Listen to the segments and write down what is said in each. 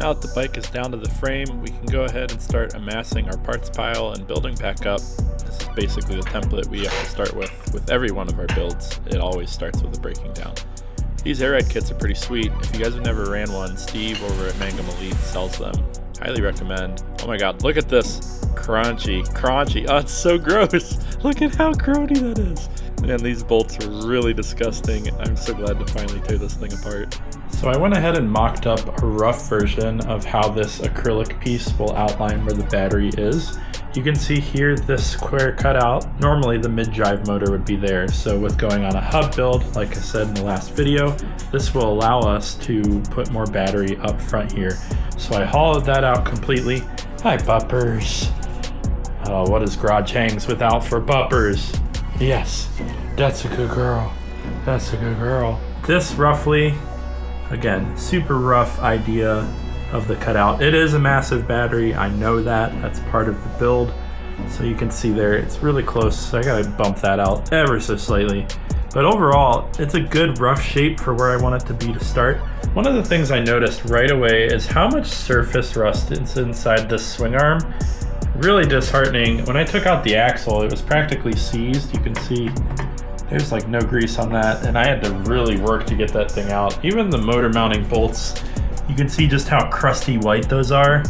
now that the bike is down to the frame, we can go ahead and start amassing our parts pile and building back up. This is basically the template we have to start with every one of our builds. It always starts with a breaking down. These air ride kits are pretty sweet. If you guys have never ran one, Steve over at Mangum Elite sells them. Highly recommend. Oh my god, look at this. Crunchy. Oh, it's so gross. Look at how crony that is. Man, these bolts are really disgusting. I'm so glad to finally tear this thing apart. So I went ahead and mocked up a rough version of how this acrylic piece will outline where the battery is. You can see here this square cutout. Normally the mid-drive motor would be there. So with going on a hub build, like I said in the last video, this will allow us to put more battery up front here. So I hollowed that out completely. Hi, buppers. Oh, what is Garage Hangs without for buppers? Yes, that's a good girl. That's a good girl. This roughly, again, super rough idea of the cutout. It is a massive battery, I know that. That's part of the build. So you can see there, it's really close. So I gotta bump that out ever so slightly. But overall, it's a good rough shape for where I want it to be to start. One of the things I noticed right away is how much surface rust is inside this swing arm. Really disheartening. When I took out the axle, it was practically seized. You can see there's like no grease on that, and I had to really work to get that thing out. Even the motor mounting bolts, you can see just how crusty white those are.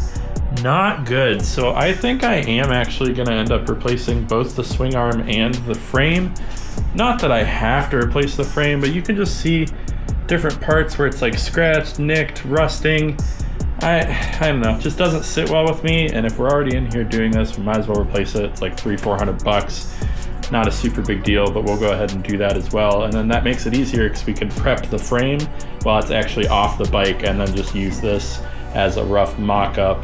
Not good. So I think I am actually going to end up replacing both the swing arm and the frame. Not that I have to replace the frame, but you can just see different parts where it's like scratched, nicked, rusting. I don't know, it just doesn't sit well with me, and if we're already in here doing this, we might as well replace it. It's like $300-400 bucks. Not a super big deal, but we'll go ahead and do that as well. And then that makes it easier because we can prep the frame while it's actually off the bike and then just use this as a rough mock-up.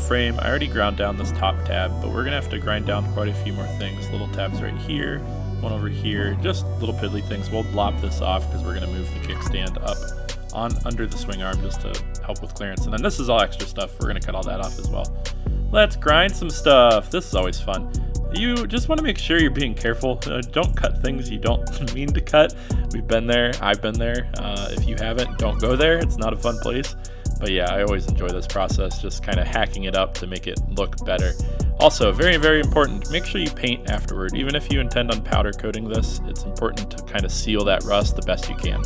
Frame, I already ground down this top tab, but we're gonna have to grind down quite a few more things. Little tabs right here, one over here, just little piddly things. We'll lop this off because we're gonna move the kickstand up on under the swing arm just to help with clearance. And then this is all extra stuff. We're gonna cut all that off as well. Let's grind some stuff. This is always fun. You just want to make sure you're being careful. Don't cut things you don't mean to cut. We've been there. I've been there. If you haven't, don't go there. It's not a fun place. But yeah, I always enjoy this process, just kind of hacking it up to make it look better. Also, very, very important, make sure you paint afterward. Even if you intend on powder coating this, it's important to kind of seal that rust the best you can.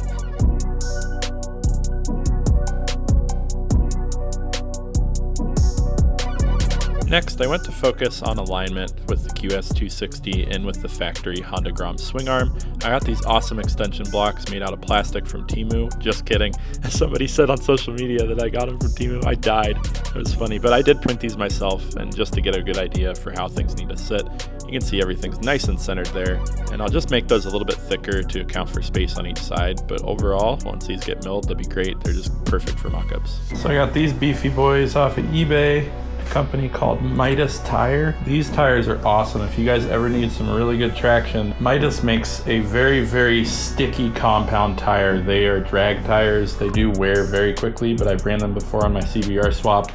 Next, I went to focus on alignment with the QS260 and with the factory Honda Grom swing arm. I got these awesome extension blocks made out of plastic from Temu. Just kidding. Somebody said on social media that I got them from Temu. I died. It was funny, but I did print these myself, and just to get a good idea for how things need to sit. You can see everything's nice and centered there, and I'll just make those a little bit thicker to account for space on each side. But overall, once these get milled, they'll be great. They're just perfect for mock-ups. So I got these beefy boys off of eBay. Company called Midas Tire. These tires are awesome. If you guys ever need some really good traction, Midas makes a very, very sticky compound tire. They are drag tires. They do wear very quickly, but I've ran them before on my CBR swap.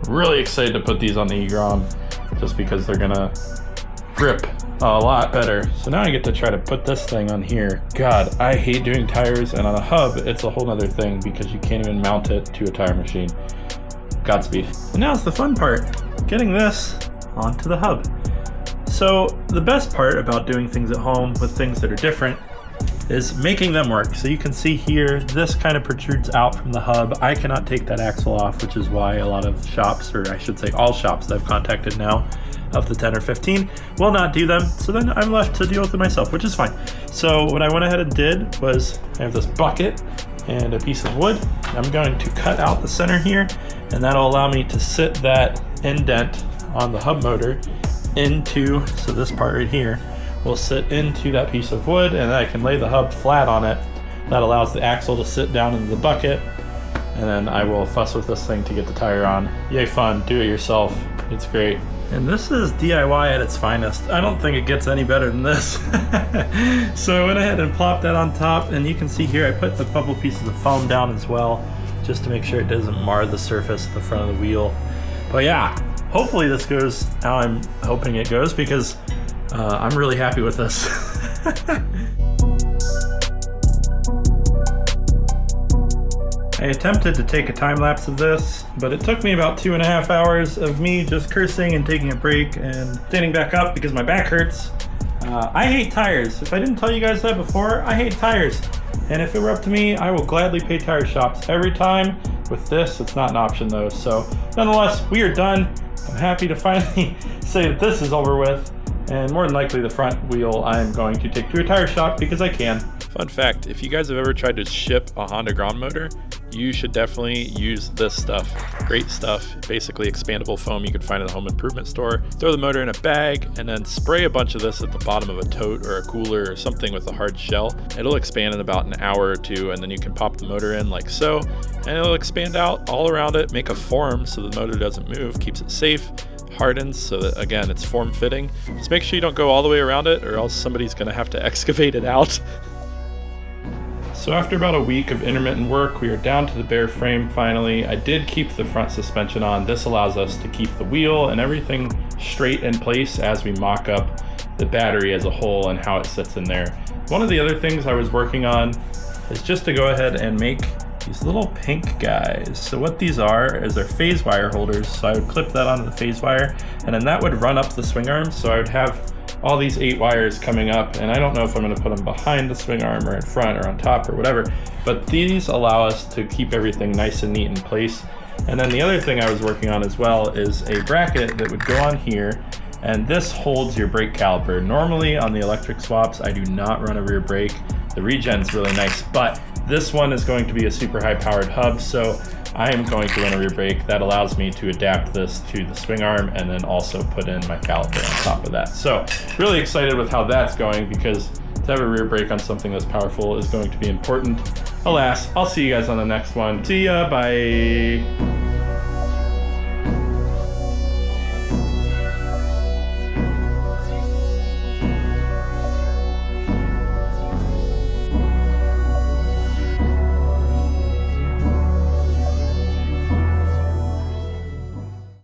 Really excited to put these on the E-Grom just because they're gonna grip a lot better. So now I get to try to put this thing on here. God, I hate doing tires, and on a hub, it's a whole nother thing because you can't even mount it to a tire machine. Godspeed. And now it's the fun part, getting this onto the hub. So the best part about doing things at home with things that are different is making them work. So you can see here, this kind of protrudes out from the hub. I cannot take that axle off, which is why a lot of shops, or I should say all shops that I've contacted now of the 10 or 15 will not do them. So then I'm left to deal with it myself, which is fine. So what I went ahead and did was I have this bucket and a piece of wood. I'm going to cut out the center here, and that'll allow me to sit that indent on the hub motor into, so this part right here will sit into that piece of wood, and then I can lay the hub flat on it. That allows the axle to sit down into the bucket, and then I will fuss with this thing to get the tire on. Yay fun, do it yourself, it's great. And this is DIY at its finest. I don't think it gets any better than this. So I went ahead and plopped that on top, and you can see here I put a couple pieces of foam down as well. just to make sure it doesn't mar the surface of the front of the wheel. But yeah, hopefully this goes how I'm hoping it goes, because I'm really happy with this. I attempted to take a time lapse of this, but it took me about 2.5 hours of me just cursing and taking a break and standing back up because my back hurts. I hate tires. If I didn't tell you guys that before, I hate tires. And if it were up to me, I will gladly pay tire shops every time. With this, it's not an option though. So nonetheless, we are done. I'm happy to finally say that this is over with. And more than likely the front wheel I'm going to take to a tire shop because I can. Fun fact, if you guys have ever tried to ship a Honda Grom motor, you should definitely use this stuff. Great stuff, basically expandable foam you could find at a home improvement store. Throw the motor in a bag and then spray a bunch of this at the bottom of a tote or a cooler or something with a hard shell. It'll expand in about an hour or two, and then you can pop the motor in like so, and it'll expand out all around it, make a form so the motor doesn't move, keeps it safe, hardens so that, again, it's form fitting. Just make sure you don't go all the way around it or else somebody's gonna have to excavate it out. So after about a week of intermittent work, we are down to the bare frame finally. I did keep the front suspension on. This allows us to keep the wheel and everything straight in place as we mock up the battery as a whole and how it sits in there. One of the other things I was working on is just to go ahead and make these little pink guys. So what these are is they're phase wire holders. So I would clip that onto the phase wire, and then that would run up the swing arm. So I would have all these 8 wires coming up, and I don't know if I'm going to put them behind the swing arm or in front or on top or whatever, but these allow us to keep everything nice and neat in place. And then the other thing I was working on as well is a bracket that would go on here, and this holds your brake caliper. Normally on the electric swaps, I do not run a rear brake. The regen's really nice, but this one is going to be a super high powered hub, so I am going to run a rear brake. That allows me to adapt this to the swing arm and then also put in my caliper on top of that. So really excited with how that's going, because to have a rear brake on something that's powerful is going to be important. Alas, I'll see you guys on the next one. See ya, bye.